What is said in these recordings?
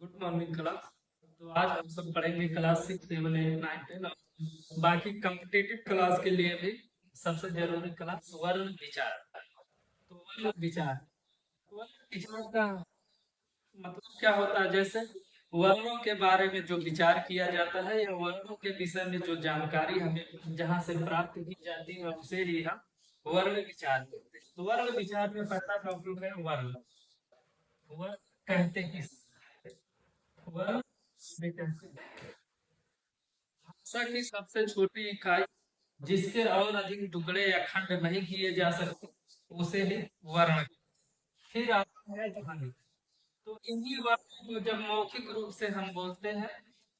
Good morning class. तो आज हम सब पढ़ेंगे क्लास 6, 7, 8, 9, 10 और बाकी कॉम्पिटिटिव क्लास के लिए भी सबसे जरूरी क्लास वर्ण विचार। तो वर्ण विचार, वर्ण विचार का मतलब क्या होता है? जैसे वर्णों के बारे में जो विचार किया जाता है या वर्णों के विषय में जो जानकारी हमें जहाँ से प्राप्त की जाती है उसे ही हम वर्ण विचार कहते हैं। तो वर्ण विचार में पहला टॉपिक है वर्ण। वर्ण कहते किस वर्ण से कहते हैं भाषा की सबसे छोटी इकाई जिसके और अधिक टुकड़े या खंड नहीं किए जा सकते उसे ही वर्ण। फिर आता है ध्वनि। तो इन्हीं वर्णों को जब मौखिक रूप से हम बोलते हैं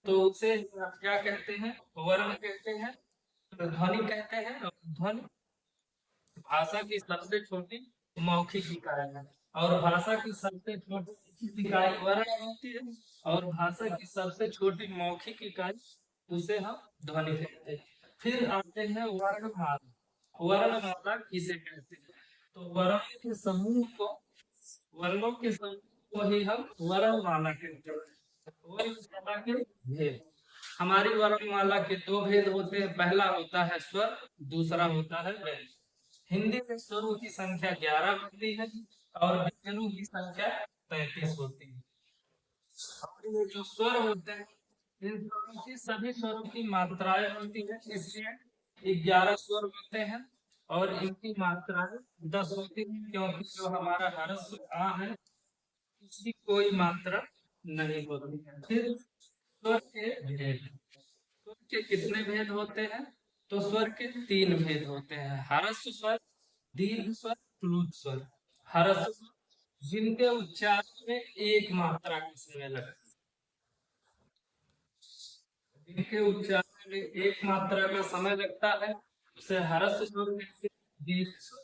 तो उसे क्या कहते हैं? वर्ण कहते हैं। तो ध्वनि कहते हैं। और ध्वनि भाषा की सबसे छोटी मौखिक इकाई है। और भाषा की सबसे छोटी इकाई वर्ण होती है। और भाषा की सबसे छोटी मौखिक इकाई उसे हम ध्वनि कहते हैं। फिर आते हैं वर्णमाला। वर्णमाला किसे कहते हैं? तो वर्ण के समूह को वर्णों के समूह को ही हम वर्णमाला कहते हैं। वर्णमाला के भेद, हमारी वर्णमाला के दो भेद होते हैं। पहला होता है स्वर, दूसरा होता है व्यंजन। हिंदी में स्वरों की संख्या 11 होती है और व्यंजनों की संख्या 33 होती है। और ये जो स्वर होते हैं इन स्वरों की सभी स्वरों की मात्राएं होती है, इसलिए 11 स्वर होते हैं। और इनकी मात्राएं 10 होती है, क्योंकि जो हमारा ह्रस्व आ है इसकी कोई मात्रा नहीं होती है। फिर स्वर के भेद, स्वर के कितने भेद होते हैं? तो स्वर के 3 भेद होते हैं। ह्रस्व स्वर, दीर्घ स्वर, प्लुत स्वर। ह्रस्व स्वर जिनके उच्चारण में एक मात्रा का समय लगता है, जिनके उच्चारण में एक मात्रा का समय लगता है उसे ह्रस्व स्वर कहते हैं। दीर्घ स्वर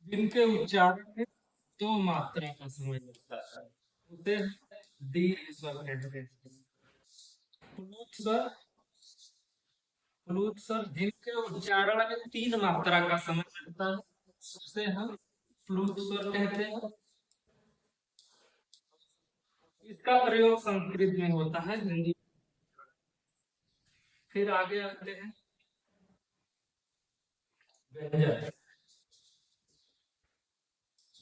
जिनके उच्चारण में 2 मात्रा का समय लगता है उसे दीर्घ स्वर कहते हैं। प्लुत स्वर, प्लुत स्वर जिनके उच्चारण में 3 मात्रा का समय लगता है उसे हम प्लुत स्वर कहते हैं। इसका प्रयोग संस्कृत में होता है, हिंदी। फिर आगे आते हैं व्यंजन।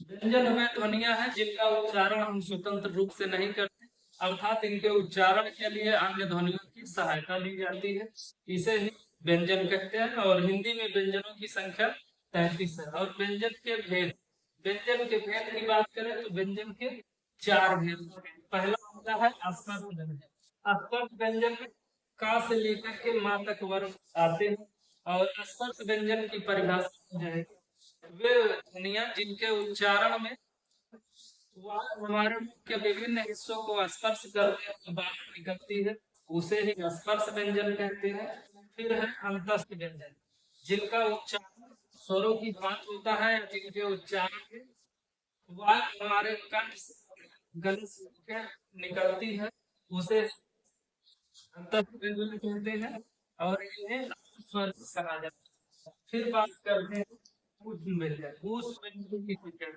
व्यंजन वे ध्वनियां हैं जिनका उच्चारण हम स्वतंत्र रूप से नहीं करते, अर्थात इनके उच्चारण के लिए अन्य ध्वनियों की सहायता ली जाती है। इसे ही व्यंजन कहते हैं। और हिंदी में व्यंजनों की संख्या 33 है। और व्यंजन के भेद, व्यंजन के भेद की बात करें तो व्यंजन के 4 भेद होते हैं। पहला होता है स्पर्श व्यंजन। स्पर्श व्यंजन में का से लेकर के मां तक वर्ण आते हैं। और स्पर्श व्यंजन की परिभाषा हो जाएगी वे ध्वनियां जिनके उच्चारण में हमारे मुख के विभिन्न हिस्सों को स्पर्श करते हुए बाहर निकलती है उसे ही स्पर्श व्यंजन कहते हैं। फिर है अंतस्थ व्यंजन जिनका उच्चारण स्वरों की बात होता है, जिनके उच्चारण में वायु हमारे कंठ से गले से होकर निकलती है उसे अंतस्थ व्यंजन कहते हैं। और इन्हें स्वर कहा जाता है। फिर बात करते हैं ऊष्म व्यंजन। ऊष्म व्यंजन की संख्या,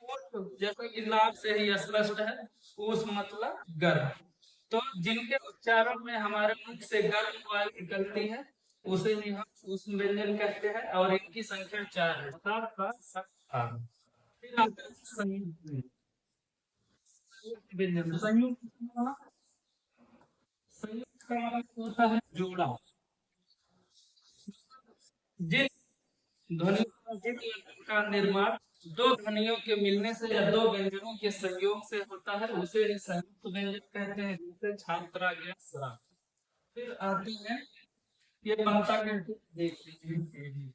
ऊष्म जैसा कि नाम से ही स्पष्ट है, ऊष्म मतलब गर्म। तो जिनके उच्चारण में हमारे मुख से गर्म वायु निकलती है उसे ही हम ऊष्म व्यंजन कहते हैं। और इनकी संख्या 4 है, सात सात सात आठ। फिर आता है संयुक्त व्यंजन। संयुक्त व्यंजन, संयुक्त का मतलब होता है जोड़ा। जिन ध्वनियों का निर्माण दो ध्वनियों के मिलने से या दो व्यंजनों के संयोग से होता है उसे ही संयुक्त व्यंजन कहते हैं, जिसे छात्रा ज्ञान शराब। फिर आते हैं, ये बनता कैसे देख लीजिए।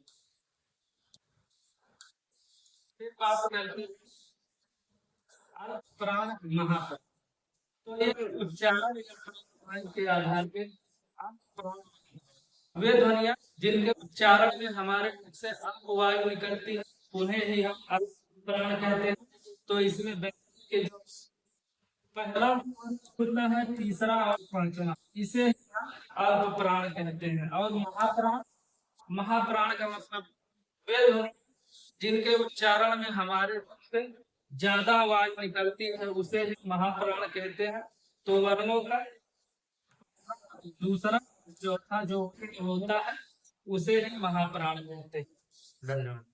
फिर बात करते हैं अल्प प्राण महाप्राण। तो ये उच्चारण या प्राण के आधार पे अल्प प्राण वे ध्वनियां जिनके उच्चारण में हमारे मुख से अल्प वायु निकलती है उन्हें ही हम अल्प प्राण कहते हैं। तो इसमें व्यक्ति के जो पहला होता है, तीसरा और पांचवा, इसे हम अल्प प्राण कहते हैं। और महाप्राण, महाप्राण का मतलब वे ध्वनि जिनके उच्चारण में हमारे मुख से ज्यादा आवाज निकलती है उसे ही महाप्राण कहते हैं। तो वर्णों का दूसरा चौथा जो होता है उसे ही महाप्राण कहते हैं। धन्यवाद।